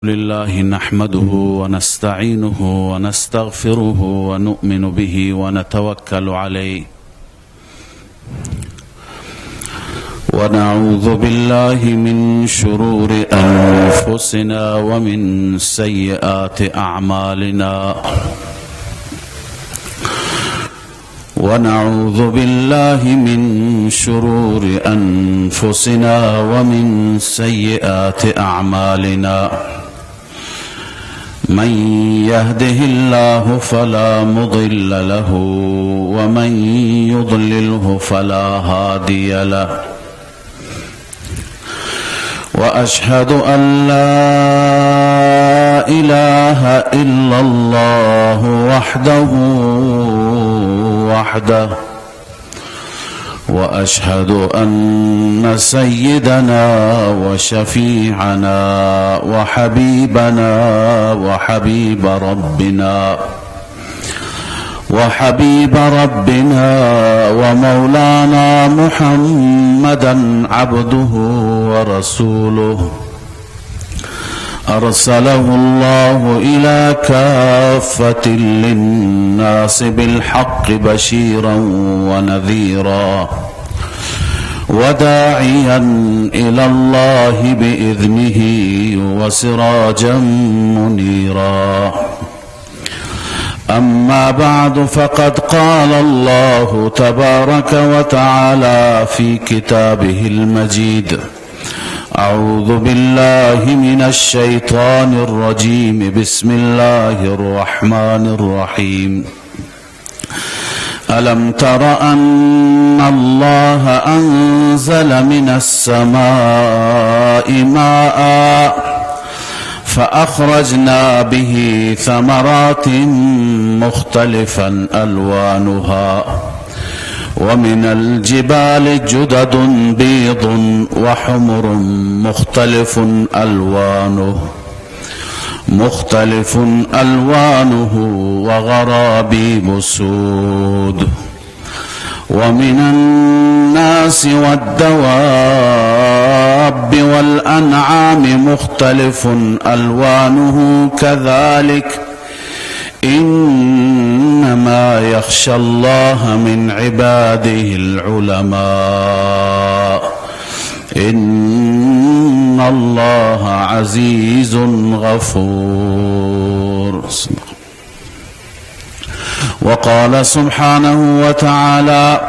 لله نحمده ونستعينه ونستغفره ونؤمن به ونتوكل عليه ونعوذ بالله من شرور أنفسنا ومن سيئات أعمالنا ونعوذ بالله من شرور أنفسنا ومن سيئات أعمالنا من يهده الله فلا مضل له ومن يضلله فلا هادي له وأشهد أن لا إله إلا الله وحده وأشهد أن سيدنا وشفيعنا وحبيبنا وحبيب ربنا ومولانا محمدا عبده ورسوله أرسله الله إلى كافة للناس بالحق بشيرا ونذيرا وداعيا إلى الله بإذنه وسراجا منيرا أما بعد فقد قال الله تبارك وتعالى في كتابه المجيد أعوذ بالله من الشيطان الرجيم بسم الله الرحمن الرحيم ألم تر أن الله أنزل من السماء ماء فأخرجنا به ثمرات مختلفا ألوانها ومن الجبال جدد بيض وحمر مختلف ألوانه وغرابيب سود ومن الناس والدواب والأنعام مختلف ألوانه كذلك إنما يخشى الله من عباده العلماء إن الله عزيز غفور. وقال سبحانه وتعالى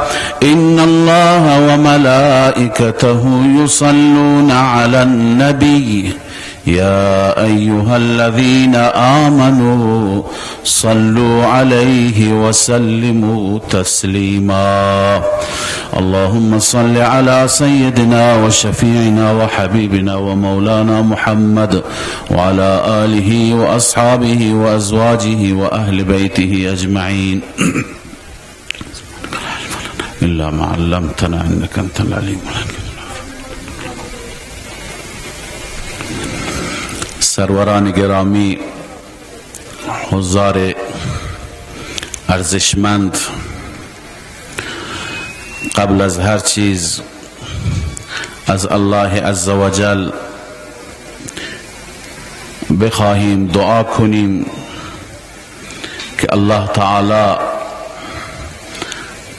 إن الله وملائكته يصلون على النبي يا أيها الذين آمنوا صلوا عليه وسلموا تسليما اللهم صل على سيدنا وشفيعنا وحبيبنا ومولانا محمد وعلى آله وأصحابه وأزواجه وأهل بيته أجمعين إلا ما علمتنا إنك أنت العليم الحكيم. سروران گرامی، حضار ارزشمند، قبل از هر چیز از الله عزوجل بخواهیم دعا کنیم که الله تعالی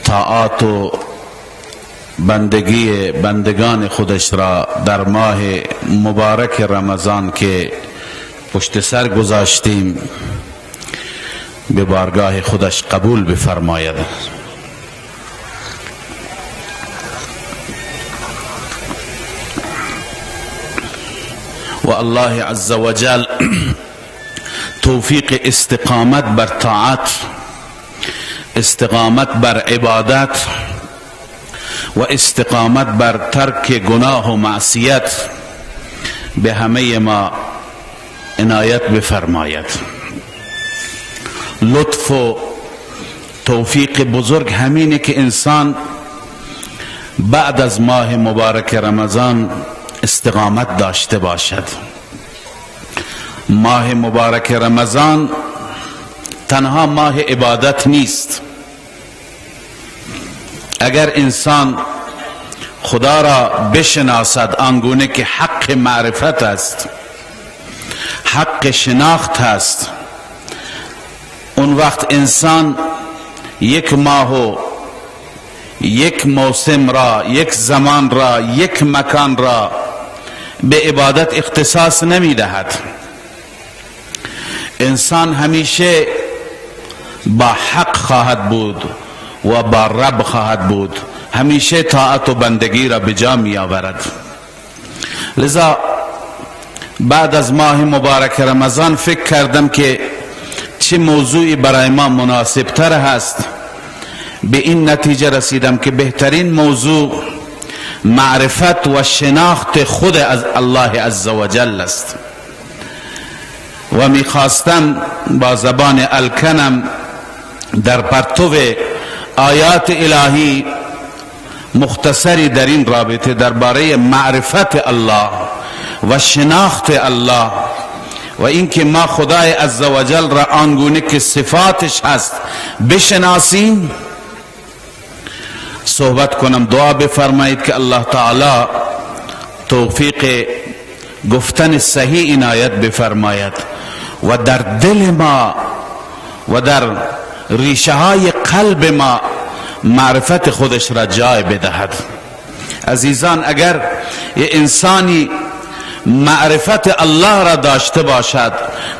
طاعات و بندگی بندگان خودش را در ماه مبارک رمضان که پشت سر گذاشتیم به بارگاه خودش قبول بفرماید. و الله عز وجل توفیق استقامت بر طاعت، استقامت بر عبادت و استقامت بر ترک گناه و معصیت به همه ما عنایت بفرماید. لطف و توفیق بزرگ همینه که انسان بعد از ماه مبارک رمضان استقامت داشته باشد. ماه مبارک رمضان تنها ماه عبادت نیست. اگر انسان خدا را بشناسد آنگونه که حق معرفت است، حق شناخت هست، اون وقت انسان یک ماه و یک موسم را، یک زمان را، یک مکان را به عبادت اختصاص نمی دهد. انسان همیشه با حق خواهد بود و با رب خواهد بود، همیشه طاعت و بندگی را به جا می آورد. لذا بعد از ماه مبارک رمضان فکر کردم که چه موضوعی برای ما مناسب تر هست. به این نتیجه رسیدم که بهترین موضوع معرفت و شناخت خود از الله عزوجل است و میخواستم با زبان الکنم در پرتو آیات الهی مختصری در این رابطه درباره معرفت الله و شناخت الله و اینکه ما خدای عزوجل را آنگونه که صفاتش هست بشناسیم صحبت کنم. دعا بفرمایید که الله تعالی توفیق گفتن صحیح عنایت بفرماید و در دل ما و در ریشه های قلب ما معرفت خودش را جای بدهد. عزیزان، اگر یه انسانی معرفت الله را داشته باشد،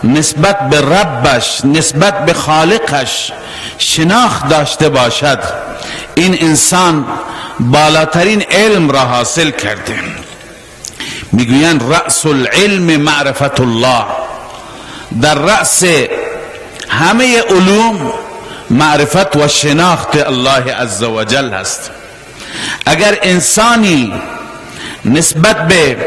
نسبت به ربش، نسبت به خالقش شناخت داشته باشد، این انسان بالاترین علم را حاصل کرده. میگویند رأس العلم معرفت الله، در رأس همه علوم معرفت و شناخت الله عزوجل هست. اگر انسانی نسبت به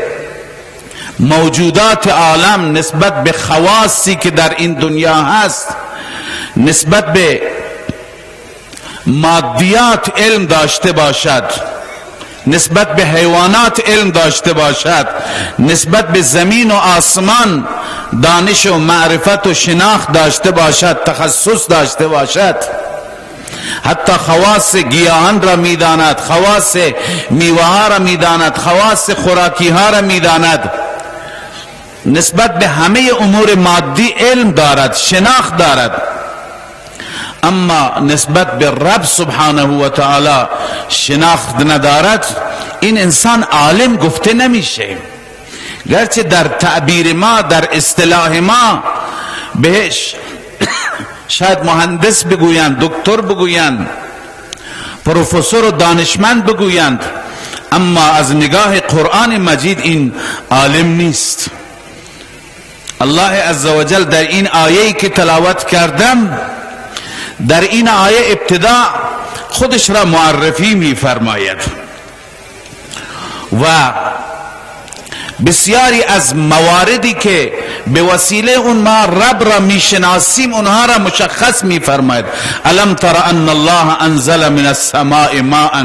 موجودات عالم، نسبت به خواصی که در این دنیا هست، نسبت به مادیات علم داشته باشد، نسبت به حیوانات علم داشته باشد، نسبت به زمین و آسمان دانش و معرفت و شناخت داشته باشد، تخصص داشته باشد، حتی خواص گیاهان را میداند، خواص میوه ها را میداند، خواص خوراکی ها را میداند، نسبت به همه امور مادی علم دارد، شناخت دارد، اما نسبت به رب سبحانه و تعالی شناخت ندارد، این انسان عالم گفته نمیشه. گرچه در تعبیر ما، در اصطلاح ما بهش شاید مهندس بگویند، دکتر بگویند، پروفسور و دانشمند بگویند، اما از نگاه قرآن مجید این عالم نیست. الله عزوجل در این آیه‌ای که تلاوت کردم، در این آیه ابتدا خودش را معرفی می فرماید و بسیاری از مواردی که به وسیله اون ما رب را می شناسیم اونها را مشخص می فرماید. الم تر ان الله انزل من السماء ماء.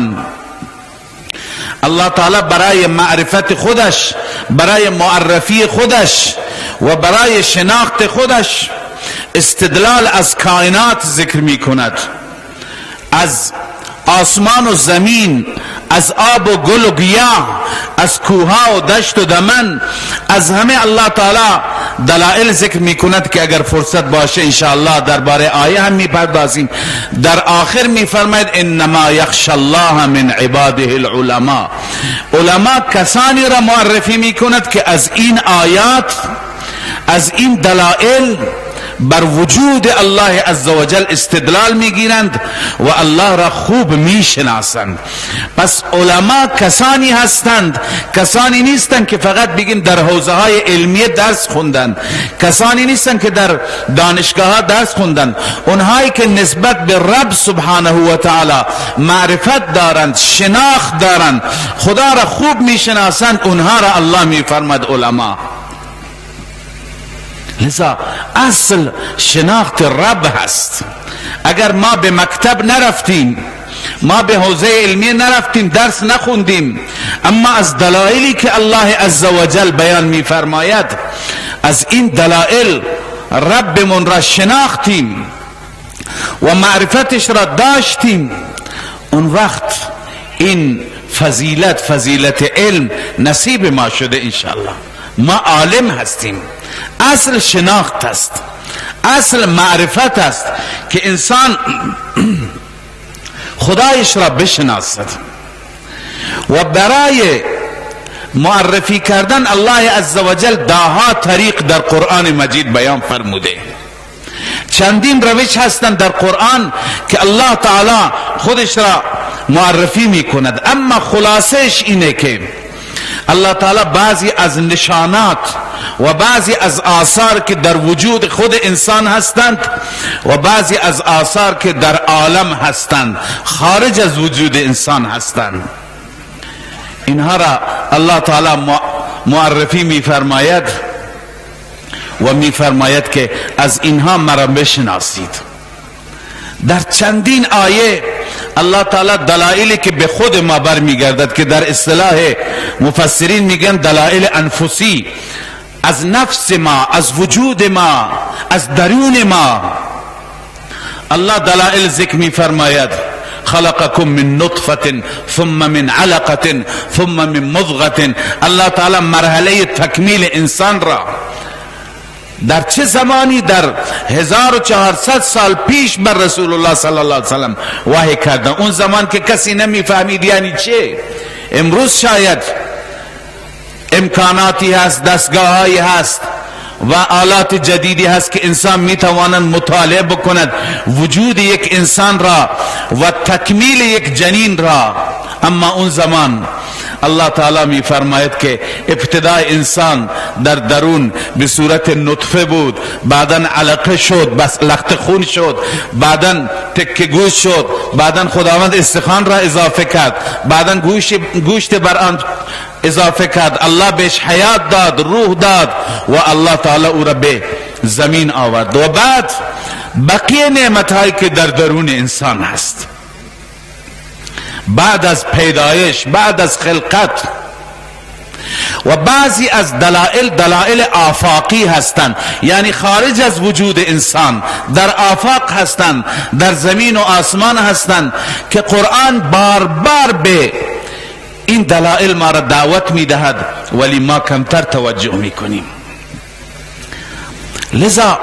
الله تعالی برای معرفت خودش، برای معرفی خودش و برای شناخت خودش استدلال از کائنات ذکر می کند، از آسمان و زمین، از آب و گل و گیاه، از کوها و دشت و دمن، از همه الله تعالی دلائل ذکر می کند که اگر فرصت باشه انشاءالله درباره آیه هم می پردازیم. در آخر می فرماید انما یخشى الله من عباده العلماء. علما کسانی را معرفی می کند که از این آیات، از این دلائل بر وجود الله عزوجل استدلال میگیرند و الله را خوب میشناسند. پس علما کسانی هستند، کسانی نیستند که فقط بگیم در حوزه های علمیه درس خوندند، کسانی نیستند که در دانشگاه ها درس خوندند، اونهایی که نسبت به رب سبحانه و تعالی معرفت دارند، شناخت دارند، خدا را خوب میشناسند، اونها را الله میفرماد علما. لذا اصل شناخت رب هست. اگر ما به مکتب نرفتیم، ما به حوزه علمی نرفتیم، درس نخوندیم، اما از دلایلی که الله عزوجل بیان می‌فرماید، از این دلایل ربمون را شناختیم و معرفتش را داشتیم، اون وقت این فضیلت علم نصیب ما شده انشاءالله. ما عالم هستیم. اصل شناخت است، اصل معرفت است که انسان خدایش را بشناسد. و برای معرفی کردن الله عزوجل داها طریق در قرآن مجید بیان فرموده. چندین روش هستند در قرآن که الله تعالی خودش را معرفی می کند، اما خلاصش اینه که الله تعالی بعضی از نشانات و بعضی از آثار که در وجود خود انسان هستند و بعضی از آثار که در عالم هستند خارج از وجود انسان هستند، اینها را الله تعالی معرفی می فرماید و می فرماید که از اینها مرا بشناسید. در چندین آیه الله تعالی دلایلی که به خود ما برمیگردد که در اصطلاح مفسرین میگن دلایل انفسی، از نفس ما، از وجود ما، از درون ما، الله دلائل ذکر می فرماید. خلقكم من نطفة ثم من علقة ثم من مضغة. الله تعالی مرحله تکمیل انسان را در چه زمانی؟ در 1400 سال پیش بر رسول الله صلی الله علیه وسلم وحی کردن. اون زمان که کسی نمی فهمید یعنی چه. امروز شاید امکاناتی هست، دستگاهایی هست و آلات جدیدی هست که انسان میتواند مطالعه بکند وجود یک انسان را و تکمیل یک جنین را. اما اون زمان الله تعالی می فرماید که ابتدای انسان در درون به صورت نطفه بود، بعدا علقه شد، بس لخت خون شد، بعدا تکه گوشت شد، بعدا خداوند استخوان را اضافه کرد، بعدا گوشت بر آن اضافه کرد، الله بهش حیات داد، روح داد و الله تعالی او را به زمین آورد. و بعد بقیه نعمتهایی که در درون انسان هست بعد از پیدایش، بعد از خلقت. و بعضی از دلائل آفاقی هستند، یعنی خارج از وجود انسان، در آفاق هستند، در زمین و آسمان هستند که قرآن بار بار به این دلائل ما را دعوت می دهد ولی ما کمتر توجه می کنیم. لذا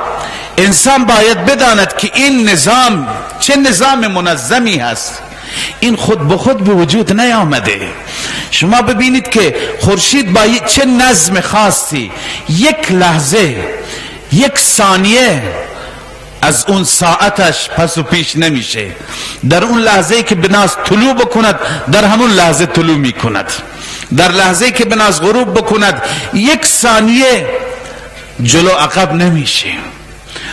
انسان باید بداند که این نظام چه نظام منظمی هست. این خود به خود به وجود نیامده. شما ببینید که خورشید با چه نظم خاصی یک لحظه، یک ثانیه از اون ساعتش پس و پیش نمیشه. در اون لحظه که بناس طلوع بکند در همون لحظه طلوع میکند، در لحظه که بناس غروب بکند یک ثانیه جلو عقب نمیشه.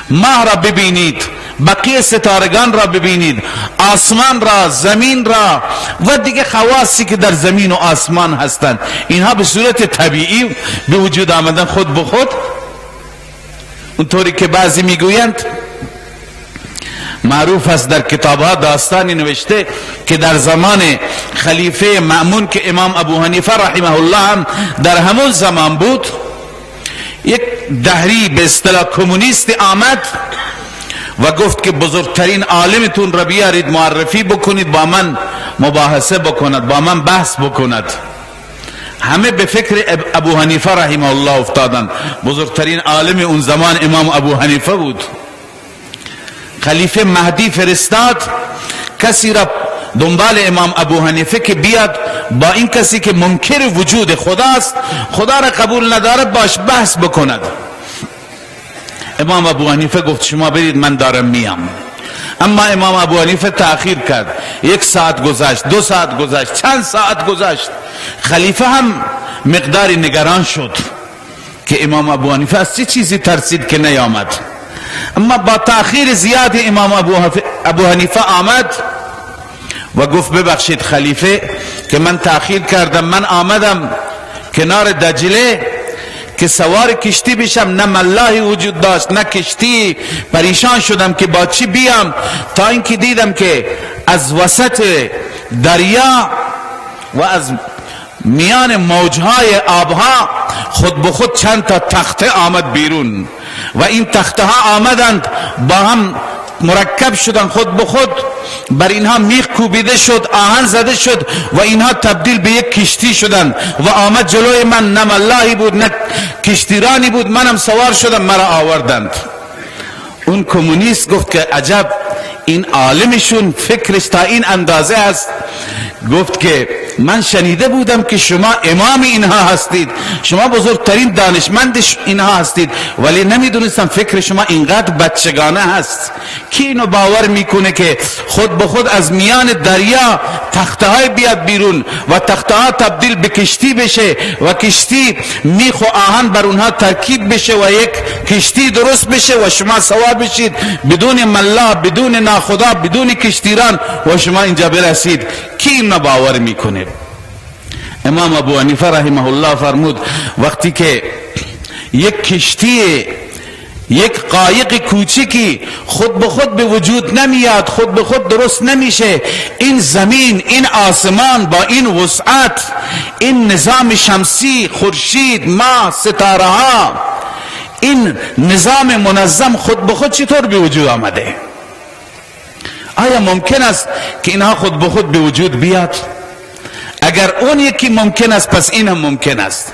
ماه را ببینید، بقیه ستارگان را ببینید، آسمان را، زمین را و دیگه خواصی که در زمین و آسمان هستند، اینها به صورت طبیعی به وجود آمدن خود به خود. اونطوری که بعضی میگویند، معروف است در کتابها داستانی نوشته که در زمان خلیفه مأمون که امام ابو حنیفه رحمه الله هم در همون زمان بود، یک دهری به اصطلاح کمونیست آمد و گفت که بزرگترین عالمتون را بیارید معرفی بکنید، با من مباحثه بکند، با من بحث بکند. همه به فکر ابو حنیفه رحمه الله افتادند. بزرگترین عالم اون زمان امام ابو حنیفه بود. خلیفه مهدی فرستاد کسی را دنبال امام ابو حنیفه که بیاد با این کسی که منکر وجود خداست، خدا را قبول نداره، باش بحث بکند. امام ابو حنیفه گفت شما برید من دارم میام. اما امام ابو حنیفه تأخیر کرد. 1 ساعت گذشت، 2 ساعت گذشت، چند ساعت گذشت. خلیفه هم مقداری نگران شد که امام ابو حنیفه از چه چیزی ترسید که نیامد. اما با تأخیر زیاد امام ابو حنیفه آمد و گفت ببخشید خلیفه که من تأخیر کردم، من آمدم کنار دجله که سوار کشتی بشم، نه ملاحی وجود داشت نه کشتی، پریشان شدم که با چی بیام، تا اینکه دیدم که از وسط دریا و از میان موجهای آبها خود به خود چند تا تخته آمد بیرون و این تخته ها آمدند با هم مرکب شدن، خود به خود بر اینها میخ کوبیده شد، آهن زده شد و اینها تبدیل به یک کشتی شدن و آمد جلوی من، نه ملاحی بود نه کشتیرانی بود، منم سوار شدم، مرا آوردند. اون کمونیست گفت که عجب این عالمشون فکرش تا این اندازه است. گفت که من شنیده بودم که شما امام اینها هستید، شما بزرگترین دانشمند اینها هستید، ولی نمیدونستم فکر شما اینقدر بچگانه هست. کی اینو باور میکنه که خود به خود از میان دریا تخته های بیاد بیرون و تخته ها تبدیل به کشتی بشه و کشتی میخ و آهن بر اونها ترکیب بشه و یک کشتی درست بشه و شما سوار بشید بدون ملا، بدون ناخدا، بدون کشتیران و شما اینجا برسید؟ کی اینو باور میکنه؟ امام ابو حنیفه رحمه الله فرمود وقتی که یک کشتی، یک قایق کوچکی خود به خود به وجود نمیاد، خود به خود درست نمیشه، این زمین، این آسمان با این وسعت، این نظام شمسی، خورشید، ماه، ستاره ها، این نظام منظم خود به خود چطور به وجود آمده؟ آیا ممکن است که اینها خود به خود به وجود بیاد؟ اگر اون یکی ممکن است پس این هم ممکن است.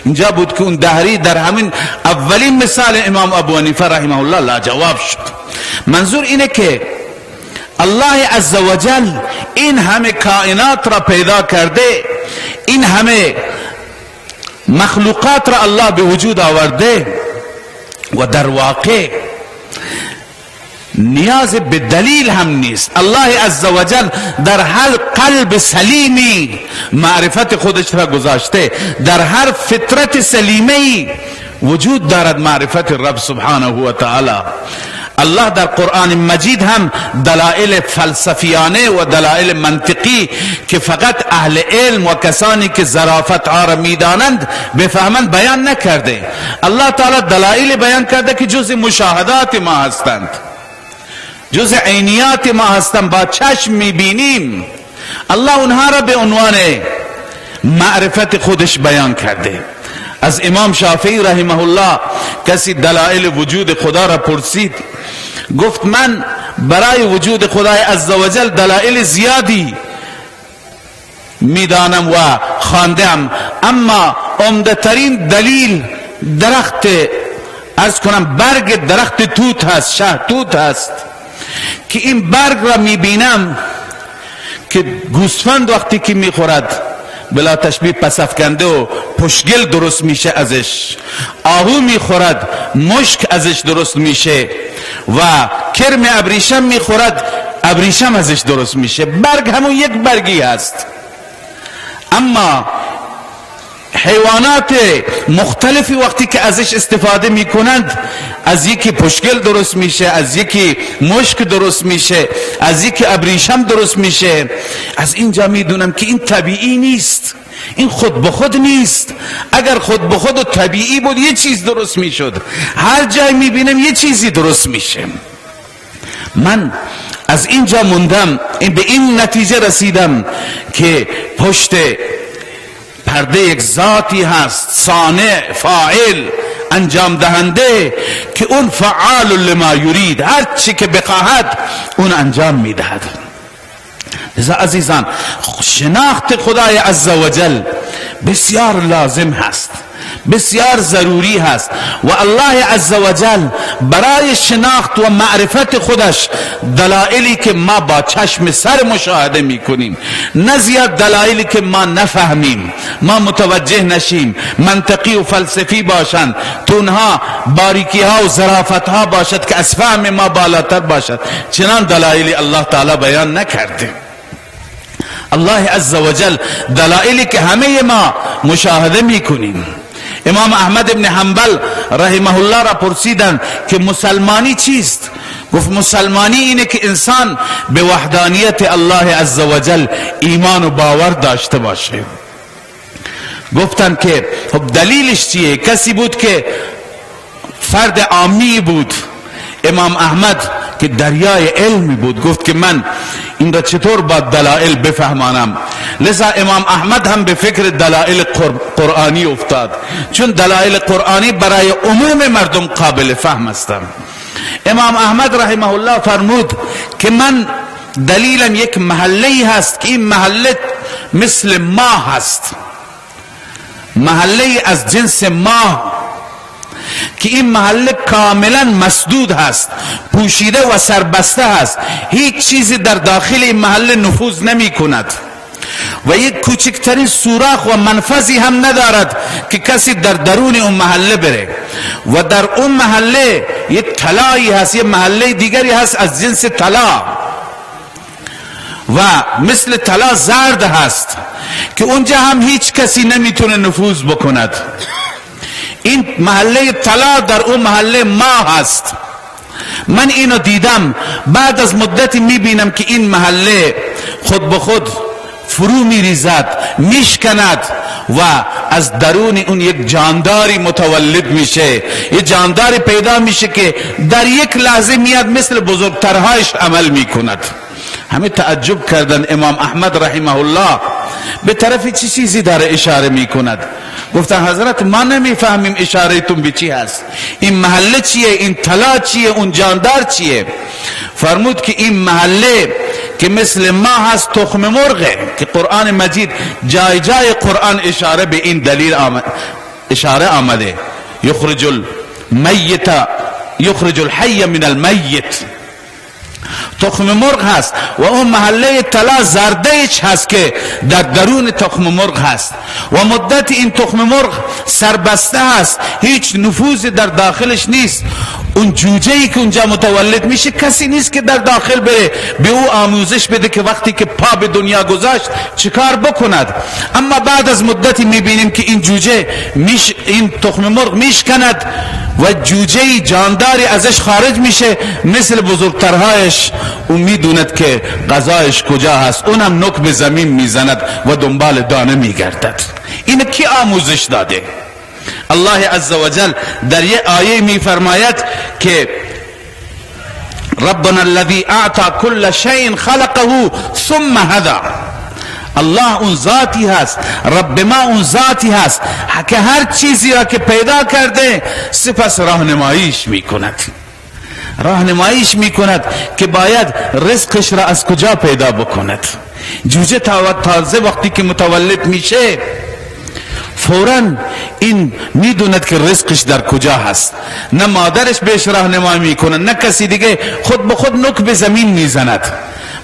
اینجا بود که اون دهری در همین اولین مثال امام ابو حنیفه رحمه الله لاجواب شد. منظور اینه که الله عزوجل این همه کائنات را پیدا کرده، این همه مخلوقات را الله به وجود آورده و در واقع نیاز به دلیل هم نیست. الله عزوجل در هر قلب سلیمی معرفت خودش را گذاشته، در هر فطرت سلیمی وجود دارد معرفت رب سبحانه و تعالی. الله در قرآن مجید هم دلائل فلسفیانه و دلائل منطقی که فقط اهل علم و کسانی که ظرافت ها را میدانند بفهمند بیان نکرده. الله تعالی دلائل بیان کرده که جز مشاهدات ما هستند، جز عینیات ما هستند، با چشم میبینیم. الله اونها را به عنوان معرفت خودش بیان کرده. از امام شافعی رحمه الله کسی دلائل وجود خدا را پرسید، گفت من برای وجود خدای عزوجل دلائل زیادی میدانم و خواندم، اما عمده‌ترین دلیل درخت، عرض کنم برگ درخت توت هست، شهتوت هست، که این برگ را میبینم که گوسفند وقتی که میخورد بلا تشبیه پسفکنده و پشگل درست میشه ازش، آهو میخورد مشک ازش درست میشه و کرم ابریشم میخورد ابریشم ازش درست میشه. برگ همون یک برگی هست، اما حیوانات مختلفی وقتی که ازش استفاده میکنند، از یکی پشگل درست میشه، از یکی مشک درست میشه، از یکی ابریشم درست میشه. از اینجا میدونم که این طبیعی نیست، این خود به خود نیست. اگر خود به خود و طبیعی بود یه چیز درست میشد. هر جای میبینم یه چیزی درست میشه. من از اینجا موندم، به این نتیجه رسیدم که پشت پرده یک ذاتی هست، صانع، فاعل، انجام دهنده، که اون فعال لما یرید، هر چی که بخواهد اون انجام میدهد. لذا عزیزان شناخت خدای عزوجل بسیار لازم هست، بسیار ضروری هست و الله عزوجل برای شناخت و معرفت خودش دلائلی که ما با چشم سر مشاهده میکنیم، نه زیاد دلائلی که ما نفهمیم، ما متوجه نشیم، منطقی و فلسفی باشند، تو اونها باریکی ها و ظرافت ها باشد که از فهم ما بالاتر باشد، چنان دلائلی الله تعالی بیان نکرده. الله عزوجل دلائلی که همه ما مشاهده میکنیم. امام احمد ابن حنبل رحمه الله را پرسیدند که مسلمانی چیست؟ گفت مسلمانی اینه که انسان به وحدانیت الله عزوجل ایمان و باور داشته باشه. گفتند که خب دلیلش چیه؟ کسی بود که فرد عامی بود، امام احمد که دریای علمی بود، گفت که من این را چطور با دلائل بفهمانم؟ لذا امام احمد هم به فکر دلائل قرآنی افتاد، چون دلائل قرآنی برای عموم مردم قابل فهم هستند. امام احمد رحمه الله فرمود که من دلیلم یک محله هست که این محله مثل ماه هست، محله از جنس ماه، که این محله کاملا مسدود هست، پوشیده و سربسته هست، هیچ چیزی در داخل این محله نفوذ نمی کند و یک کوچکترین سوراخ و منفذی هم ندارد که کسی در درون اون محله بره. و در اون محله یک طلایی هست، یک محله دیگری هست از جنس طلا و مثل طلا زرد هست که اونجا هم هیچ کسی نمیتونه نفوذ بکند. این محله طلا در اون محله ماه هست. من اینو دیدم، بعد از مدتی میبینم که این محله خود به خود فرو میریزد، میشکند و از درون اون یک جانداری متولد میشه، یک جانداری پیدا میشه که در یک لحظه میاد مثل بزرگترهایش عمل میکند. همه تعجب کردن. امام احمد رحمه الله به طرف چی چیزی داره اشاره میکند؟ گفتن حضرت ما نمیفهمیم اشارهتون به چی هست، این محله چیه، این طلا چیه، اون جاندار چیه؟ فرمود که این محله که مثل ما هست تخم مرغه، که قرآن مجید جای جای قرآن اشاره به این دلیل اشاره آمده، یخرج الحی من المیت، تخم مرغ هست و اون محله طلا زردهش هست که در درون تخم مرغ هست و مدت این تخم مرغ سربسته هست، هیچ نفوذ در داخلش نیست. اون جوجه‌ای که اونجا متولد میشه کسی نیست که در داخل بره به او آموزش بده که وقتی که پا به دنیا گذاشت چیکار بکند. اما بعد از مدتی میبینیم که این جوجه این تخم مرغ میشکند و جوجه جانداری ازش خارج میشه، مثل بزرگترهایش او میدوند که غذایش کجا هست، اونم نک به زمین میزند و دنبال دانه میگردد. این کی آموزش داده؟ الله عزوجل در یک آیه میفرماید که ربنا الذي اعطى كل شيء خلقه ثم هدى. الله اون ذاتی هست، رب ما اون ذاتی هست که هر چیزی را که پیدا کرده سپس راهنماییش میکند، راهنماییش میکند که باید رزقش را از کجا پیدا بکند. جوجه تازه وقتی که متولد میشه فوراً این میدوند که رزقش در کجا هست، نه مادرش بهش راهنمایی میکنه نه کسی دیگه، خود به خود نک به زمین میزند.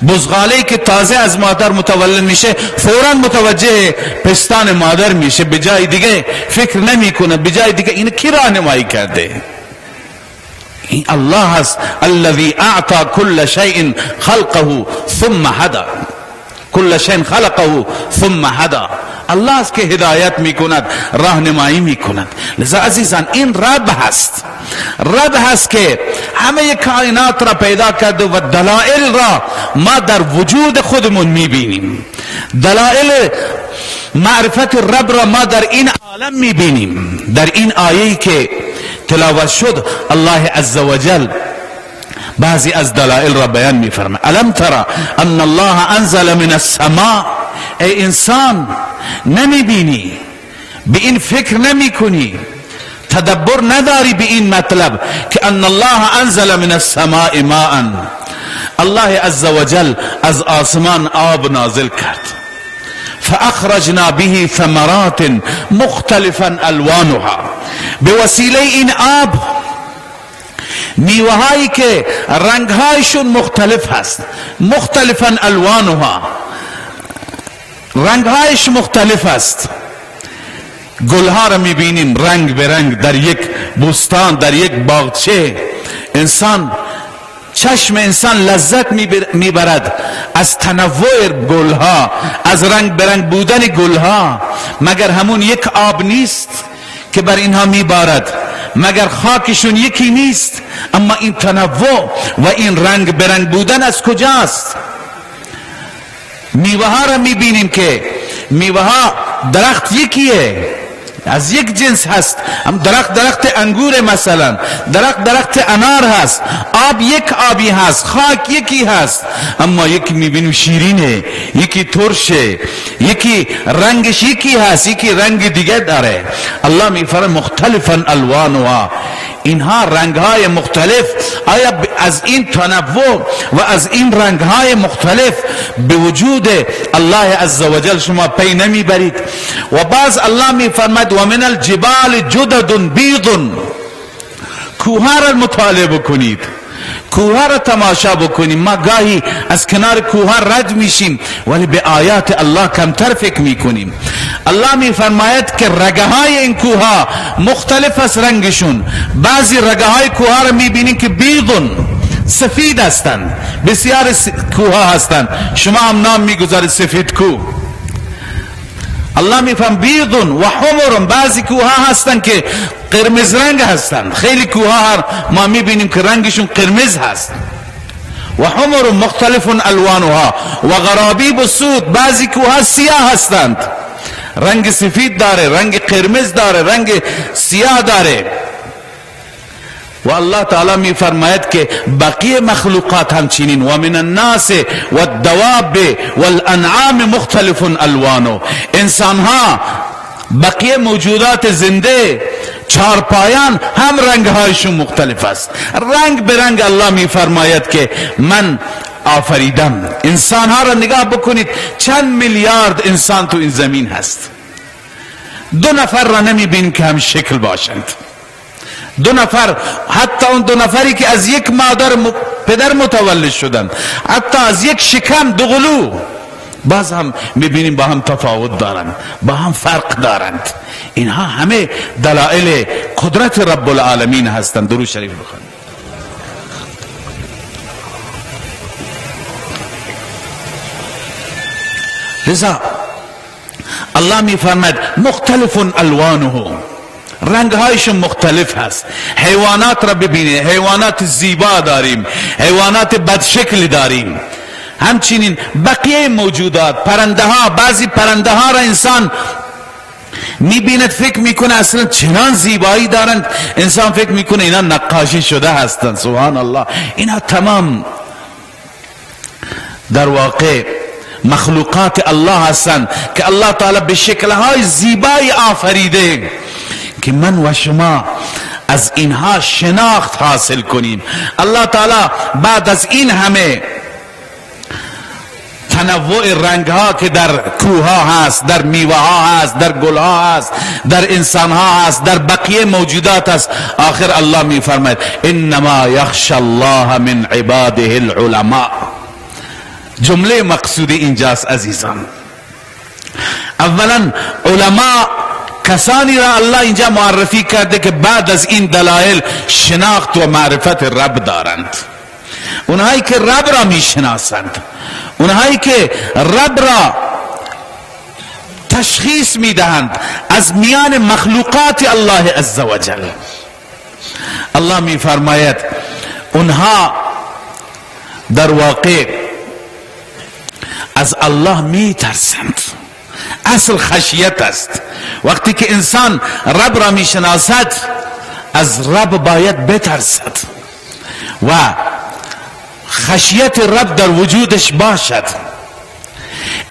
بزغاله‌ای که تازه از مادر متولد میشه فوراً متوجه پستان مادر میشه، به جای دیگه فکر نمیکنه، به جای دیگه. این کی راهنمایی کرده؟ این الله هست. الذي اعطى كل شيء خلقه ثم هدى، كل شيء خلقه ثم هدى. الله است که هدایت میکند، راهنمایی میکند. لذا عزیزان این رب هست، رب هست که همه کائنات را پیدا کرده و دلائل را ما در وجود خودمون میبینیم. دلائل معرفت رب را ما در این عالم میبینیم. در این آیه‌ای که تلاوت شد الله عزوجل بعضی از دلائل را بیان میفرماید. الم ترى ان الله انزل من السماء. ای انسان نمیبینی، به این فکر نمی کنی، تدبر نداری به این مطلب که ان الله انزل من السماء ماء، الله عزوجل از آسمان آب نازل کرد. فاخرجنا به ثمرات مختلفا الوانها، به وسیله این آب میوهایی که رنگهایشون مختلف هست، مختلفا الوانها، رنگهایش مختلف است. گلها را میبینیم رنگ به رنگ در یک بستان، در یک باغچه. چشم انسان لذت میبرد از تنوع گلها، از رنگ به رنگ بودن گلها. مگر همون یک آب نیست که بر اینها میبارد؟ مگر خاکشون یکی نیست؟ اما این تنوع و این رنگ به رنگ بودن از کجاست؟ میوه ها را میبینیم که میوه ها درخت یکیه، از یک جنس هست. هم درخت انگور، مثلا درخت انار هست، آب یک آبی هست، خاک یکی هست، اما یکی میبینیم شیرینه، یکی ترشه، یکی رنگش یکی هست، یکی رنگ دیگه داره. الله میفرماید مختلفا الوانها، اینها رنگهای مختلف. آیا از این تنوع و از این رنگهای مختلف به وجود الله عزوجل شما پی نمیبرید؟ و باز الله میفرماید و من الجبال جدد بیض، کوها را مطالعه بکنید، کوها را تماشا بکنیم. ما گاهی از کنار کوها رد میشیم ولی به آیات الله کمتر فکر میکنیم. الله میفرماید که رگه های این کوها مختلف است رنگشون. بعضی رگه های کوها را میبینیم که بیضون، سفید هستند. بسیار کوها هستند، شما هم نام میگذارید سفید کوه. الله میفهم بیضون و حمر، بعضی کوها هستند که قرمز رنگ هستند. خیلی کوها ما میبینیم که رنگشون قرمز هست. و حمر مختلف الوانها و غرابیب سود، بعضی کوها سیاه هستند، رنگ سفید داره، رنگ قرمز داره، رنگ سیاه داره. و الله تعالی می فرماید که بقیه مخلوقات همچنین و من الناس و الدواب والانعام مختلف الوانو، انسان ها، بقیه موجودات زنده، چارپایان هم رنگ هایشون مختلف است. رنگ به رنگ الله می فرماید که من آفریدم. انسان ها را نگاه بکنید، چند میلیارد انسان تو این زمین هست. 2 نفر را نمی بینیم که هم شکل باشند. 2 نفر، حتی اون 2 نفری که از یک مادر پدر متولد شدند، حتی از یک شکم 2 قلو، باز هم میبینیم با هم تفاوت دارند، با هم فرق دارند. اینها همه دلائل قدرت رب العالمین هستند. درود شریف بخوانید. لذا الله میفرماید مختلف الوانه، رنگ هایشون مختلف هست. حیوانات را ببینید، حیوانات زیبا داریم، حیوانات بدشکل داریم. همچنین بقیه موجودات، پرنده ها، بعضی پرنده ها را انسان میبیند فکر میکنه اصلا چنان زیبایی دارند، انسان فکر میکنه اینا نقاشی شده هستند. سبحان الله، اینا تمام در واقع مخلوقات الله هستند که الله تعالی به شکلهای زیبایی آفریده که من و شما از اینها شناخت حاصل کنیم. الله تعالی بعد از این همه تنوع رنگ ها که در کوه ها هست، در میوه ها هست، در گل ها هست، در انسان ها هست، در بقیه موجودات هست، آخر الله می فرماید انما یخشى الله من عباده العلماء. جمله مقصود اینجاست عزیزان. اولا علماء کسانی را الله اینجا معرفی کرده که بعد از این دلایل شناخت و معرفت رب دارند. اونهایی که رب را میشناسند، اونهایی که رب را تشخیص میدهند از میان مخلوقات الله عزوجل. الله میفرماید اونها در واقع از الله میترسند. اصل خشیت است. وقتی که انسان رب را میشناسد از رب باید بترسد و خشیت رب در وجودش باشد.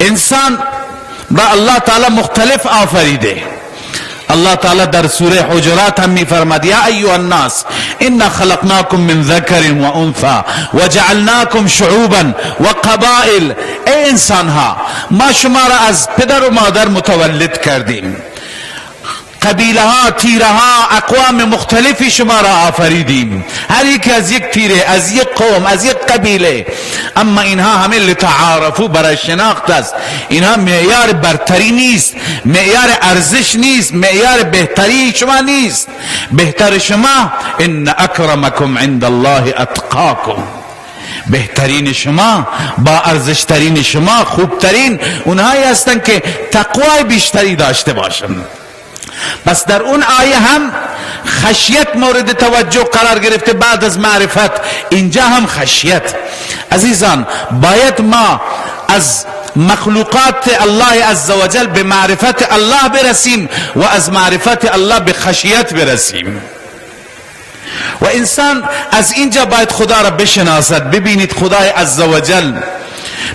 انسان را الله تعالی مختلف آفریده. الله تعالی در سوره حجرات هم میفرماد یا ایها الناس انا خلقناکم من ذکر و انثى وجعلناکم شعوبا و قبائل. ای انسان ها، ما شما را از پدر و مادر متولد کردیم، قبیله ها، تیره ها، اقوام مختلفی شما را آفریدیم، هر یک از یک تیره، از یک قوم، از یک قبیله. اما اینها همه لتعارفو، برای شناخت است. اینها معیار برتری نیست، معیار ارزش نیست، معیار بهتری شما نیست. بهتر شما ان اکرمکم عند الله اتقاکم. بهترین شما، با ارزشترین شما، خوبترین اونهایی هستند که تقوای بیشتری داشته باشند. پس در اون آیه هم خشیت مورد توجه قرار گرفته بعد از معرفت. اینجا هم خشیت. عزیزان، باید ما از مخلوقات الله عزوجل به معرفت الله برسیم و از معرفت الله به خشیت برسیم. و انسان از اینجا باید خدا را بشناسد. ببینید خدای عزوجل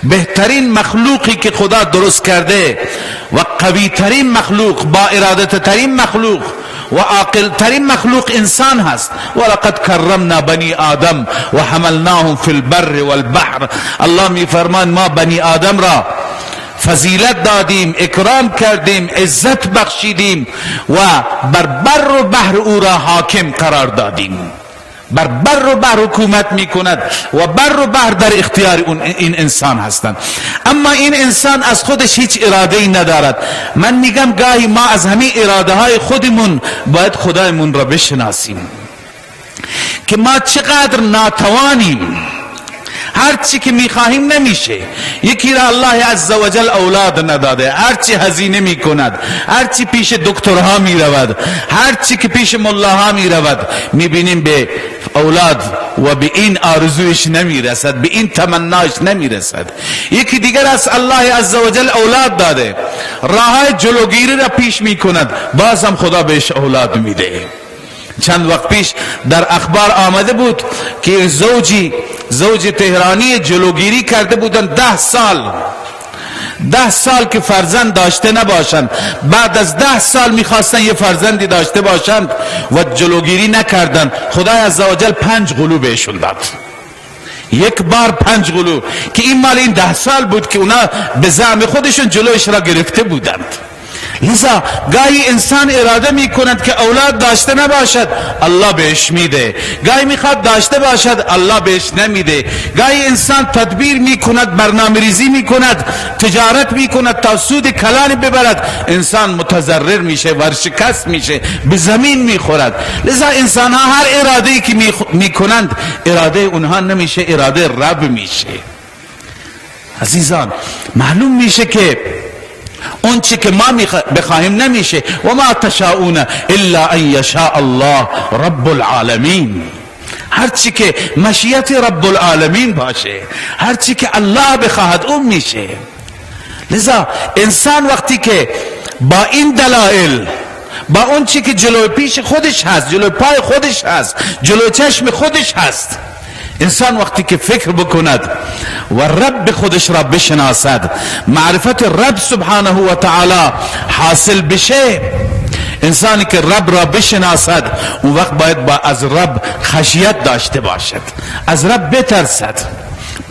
بهترین مخلوقی که خدا درست کرده و قوی ترین مخلوق، با ارادت ترین مخلوق و عاقل ترین مخلوق انسان هست. ولقد کرمنا بنی آدم و حملناهم فی البر والبحر. الله می فرمان ما بنی آدم را فضیلت دادیم، اکرام کردیم، عزت بخشیدیم و بر بر و بحر او را حاکم قرار دادیم. بر بر و بحر حکومت می کند و بر و بحر در اختیار این انسان هستند. اما این انسان از خودش هیچ اراده ای ندارد. من میگم گاهی ما از همین اراده های خودمون باید خدایمون را بشناسیم که ما چقدر ناتوانیم. هر چی که میخواهیم نمیشه. یکی را الله عزوجل اولاد نداده، هر چی هزینه میکند، هر چی پیش دکترها میرود، هر چی که پیش ملاها میرود، میبینیم به اولاد و به این آرزویش نمیرسد، به این تمناش نمیرسد. یکی دیگر از الله عزوجل اولاد داده، راه جلوگیری را پیش میکند، باز هم خدا بهش اولاد میده. چند وقت پیش در اخبار آمده بود که زوج تهرانی جلوگیری کرده بودند 10 سال که فرزند داشته نباشند. بعد از 10 سال میخواستن یه فرزندی داشته باشند و جلوگیری نکردند. خدای عزوجل 5 قلو بهشون داد. یک بار 5 قلو که این مال این 10 سال بود که اونا به زعم خودشون جلوش را گرفته بودند. لذا گاهی انسان اراده می کند که اولاد داشته نباشد، الله بهش میده. گاهی میخواد داشته باشد، الله بهش نمیده. گاهی انسان تدبیر می کند، برنامه ریزی می کند، تجارت می کند تا سود کلانی ببرد، انسان متضرر میشه، ورشکست میشه، به زمین میخورد. لذا انسان ها هر اراده ای که می کنند، اراده اونها نمیشه، اراده رب میشه. عزیزان معلوم میشه که اون چی که ما بخواهیم نمیشه. و ما تشاؤون الا ان یشاء الله رب العالمین. هر چی که مشیت رب العالمین باشه، هر چی که الله بخواهد اون میشه. لذا انسان وقتی که با این دلائل، با اون چی که جلوی پیش خودش هست، جلوی پای خودش هست، جلوی چشم خودش هست، انسان وقتی که فکر بکند و رب خودش را بشناسد، معرفت رب سبحانه و تعالی حاصل بشه، انسانی که رب را بشناسد اون وقت باید از رب خشیت داشته باشد، از رب بترسد.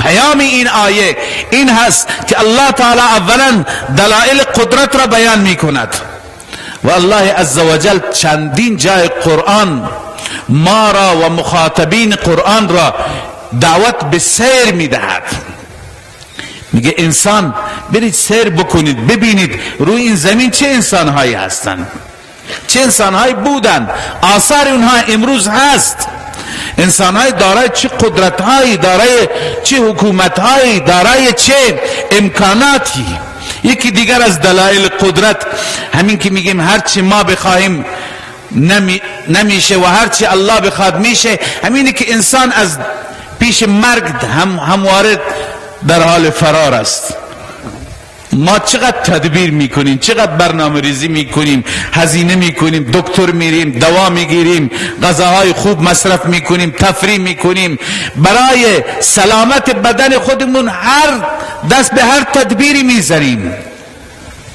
پیام این آیه این هست که الله تعالی اولا دلائل قدرت را بیان می کند و الله عزوجل چندین جای قرآن ما را و مخاطبین قرآن را دعوت به سیر می دهد. میگه انسان برید سیر بکنید، ببینید روی این زمین چه انسانهایی هستند، چه انسانهایی بودند، آثار اونها امروز هست. انسانهای دارای چه قدرتهایی، دارای چه حکومتهایی، دارای چه امکاناتی. یکی دیگر از دلایل قدرت همین که میگیم هرچی ما بخواهیم نمیشه و هرچی الله بخواد میشه. همینه که انسان از پیش مرگ همواره در حال فرار است. ما چقدر تدبیر میکنیم، چقدر برنامه ریزی میکنیم، هزینه میکنیم، دکتر میریم، دوا میگیریم، غذاهای خوب مصرف میکنیم، تفریح میکنیم، برای سلامت بدن خودمون هر دست به هر تدبیری میزنیم،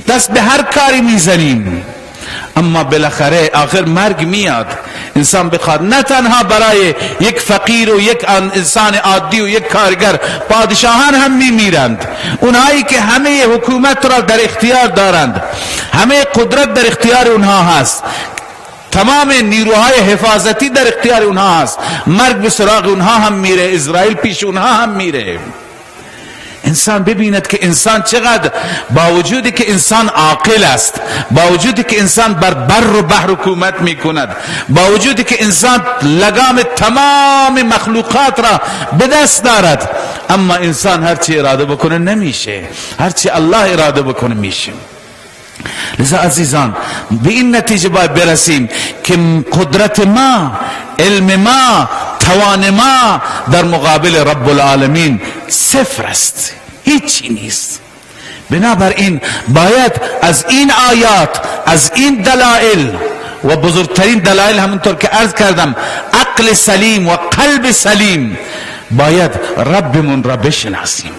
دست به هر کاری میزنیم. اما بالاخره آخر مرگ میاد. انسان بخواد نه تنها برای یک فقیر و یک انسان عادی و یک کارگر، پادشاهان هم میمیرند. اونهایی که همه حکومت را در اختیار دارند، همه قدرت در اختیار اونها هست، تمام نیروهای حفاظتی در اختیار اونها هست، مرگ به سراغ اونها هم میره، اسرائیل پیش اونها هم میره. انسان ببیند که انسان چقدر با وجودی که انسان عاقل است، با وجودی که انسان بر بر و بحر حکومت می کند، با وجودی که انسان لگام تمام مخلوقات را به دست دارد، اما انسان هرچی اراده بکنه نمیشه، هرچی الله اراده بکنه میشه. لذا عزیزان به این نتیجه باید برسیم که قدرت ما، علم ما، توان ما در مقابل رب العالمین صفر است، هیچی نیست. بنابراین باید از این آیات، از این دلائل و بزرگترین دلائل همونطور که عرض کردم عقل سلیم و قلب سلیم، باید ربمون را بشناسیم.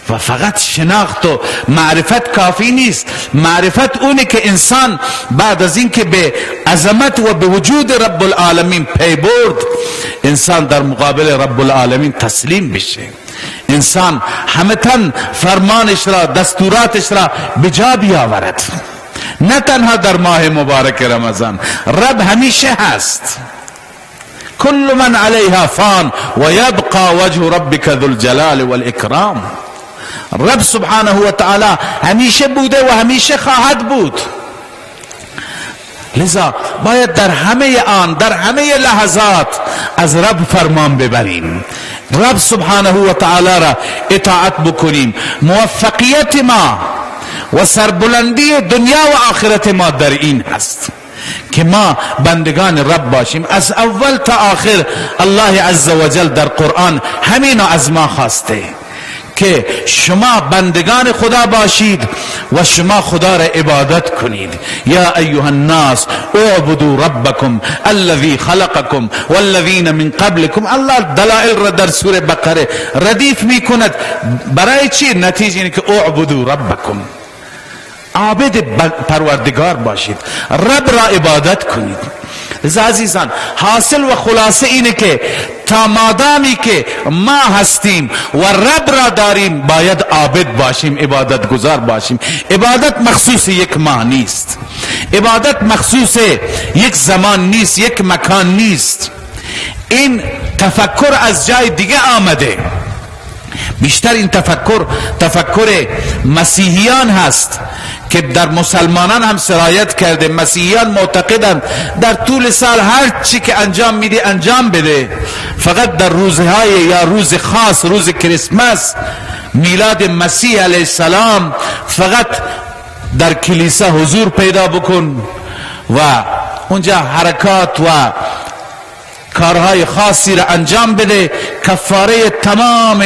و فقط شناخت و معرفت کافی نیست. معرفت اونه که انسان بعد از این که به عظمت و به وجود رب العالمین پی برد، انسان در مقابل رب العالمین تسلیم بشه، انسان همه تن فرمانش را، دستوراتش را به جا بیاورد. نه تنها در ماه مبارک رمضان، رب همیشه هست. کل من علیها فان و یبقى وجه ربک ذو الجلال والاکرام. رب سبحانه و تعالی همیشه بوده و همیشه خواهد بود. لذا باید در همه آن، در همه لحظات از رب فرمان ببریم، رب سبحانه و تعالی را اطاعت بکنیم. موفقیت ما و سربلندی دنیا و آخرت ما در این هست که ما بندگان رب باشیم. از اول تا آخر الله عز و جل در قرآن همین از ما خواسته که شما بندگان خدا باشید و شما خدا را عبادت کنید. یا ایها الناس اعبدوا ربکم الذی خلقکم والذین من قبلکم. الله دلائل را در سوره بقره ردیف می کند. برای چی؟ نتیجه اینه که اعبدوا ربکم، عابد پروردگار باشید، رب را عبادت کنید. عزیزان حاصل و خلاصه اینه که تا مادامی که ما هستیم و رب را داریم باید عابد باشیم، عبادت گزار باشیم. عبادت مخصوص یک ماه نیست، عبادت مخصوص یک زمان نیست، یک مکان نیست. این تفکر از جای دیگه آمده. بیشتر این تفکر مسیحیان هست که در مسلمانان هم سرایت کرده. مسیحیان معتقدند در طول سال هر چی که انجام میده انجام بده، فقط در روزهای یا روز خاص، روز کریسمس، میلاد مسیح علیه السلام، فقط در کلیسا حضور پیدا بکن و اونجا حرکات و کارهای خاصی را انجام بده، کفاره تمام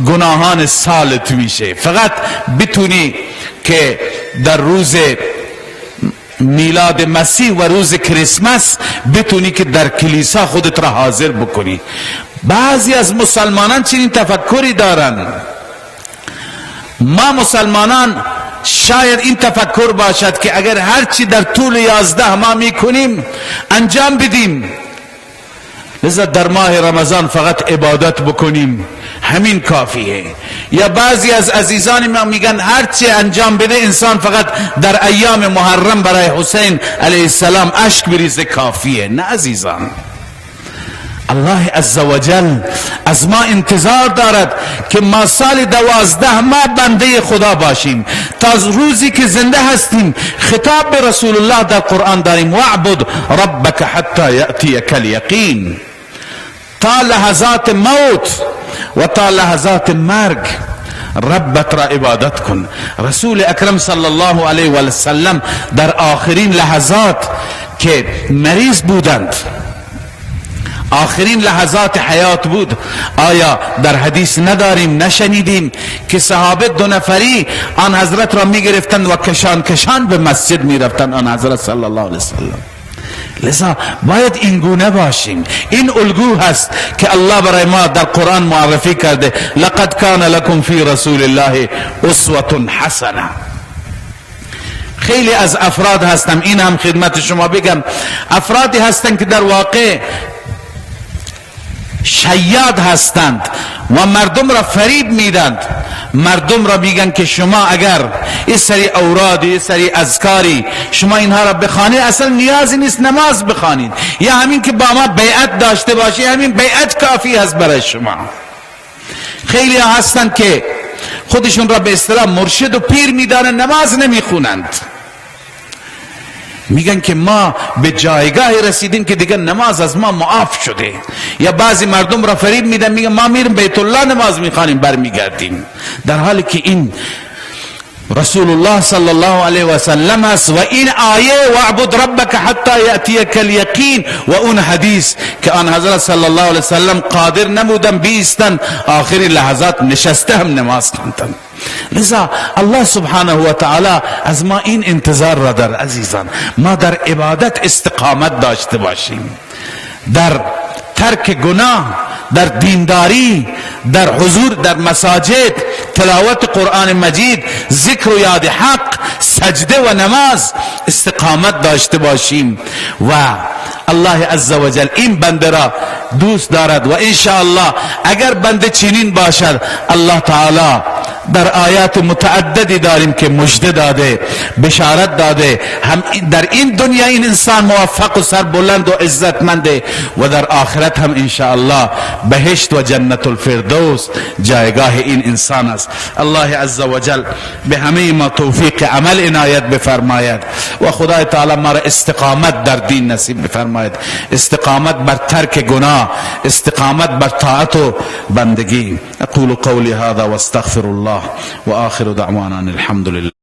گناهان سالت میشه. فقط بتونی که در روز میلاد مسیح و روز کریسمس بتونی که در کلیسا خودت را حاضر بکنی. بعضی از مسلمانان چنین تفکری دارن. ما مسلمانان شاید این تفکر باشد که اگر هرچی در طول 11 ماه میکنیم انجام بدیم، لذا در ماه رمضان فقط عبادت بکنیم، همین کافیه. یا بعضی از عزیزان ما میگن هرچی انجام بده انسان فقط در ایام محرم برای حسین علیه السلام اشک بریزه کافیه. نه عزیزان، الله عزوجل از ما انتظار دارد که ما سال 12 ماه بنده خدا باشیم. تا روزی که زنده هستیم خطاب به رسول الله در قرآن داریم، واعبد ربک حتی یأتیک الیقین. تا لحظات موت و تا لحظات مرگ ربت را عبادت کن. رسول اکرم صلی الله علیه و سلم در آخرین لحظات که مریض بودند، آخرین لحظات حیات بود، آیا در حدیث نداریم، نشنیدیم که صحابه 2 نفری آن حضرت را می گرفتند و کشان کشان به مسجد می رفتند آن حضرت صلی الله علیه وسلم. لذا باید این گونه باشیم. این الگو هست که الله برای ما در قرآن معرفی کرده، لقد کان لکم فی رسول الله اسوة حسنه. خیلی از افراد هستن، این هم خدمت شما بگم، افرادی هستند که در واقع شیاد هستند و مردم را فریب میدند. مردم را میگن که شما اگر این سری اوراد، این سری اذکاری شما اینها را بخوانید اصلا نیازی نیست نماز بخوانید، یا همین که با ما بیعت داشته باشی همین بیعت کافی هست برای شما. خیلی هستند که خودشون را به اصطلاح مرشد و پیر میدانند، نماز نمیخونند، میگن که ما به جایگاهی رسیدیم که دیگه نماز از ما معاف شده. یا بعضی مردم را فریب میدن، میگن ما میریم بیت الله نماز میخوانیم برمیگردیم، در حالی که این رسول الله صلی الله علیه و سلم است و این آیه واعبد ربک حتی یأتیک الیقین و اون حدیث که آن حضرت صلی الله علیه و سلم قادر نبودن بیستن آخری لحظات نشسته هم نماز خوندن. لذا الله سبحانه و تعالی از ما این انتظار را در عزیزان ما در عبادت استقامت داشته باشیم، در ترک گناه، در دینداری، در حضور در مساجد، تلاوت قرآن مجید، ذکر و یاد حق، سجده و نماز استقامت داشته باشیم و الله عزوجل این بنده را دوست دارد و انشاءالله اگر بنده چنین باشد الله تعالی در آیات متعددی داریم که مژده داده، بشارت داده، هم در این دنیا این انسان موفق و سربلند و عزتمنده و در آخرت هم انشاءالله بهشت و جنت الفردوس جایگاه این انسان است. الله عزوجل به همه ما توفیق عمل عنایت بفرماید و خدای تعالی ما را استقامت در دین نصیب بفرماید، استقامت بر ترک گناه، استقامت بر طاعت و بندگی. اقول قولی هذا واستغفر الله و آخر دعوانا الحمد لله.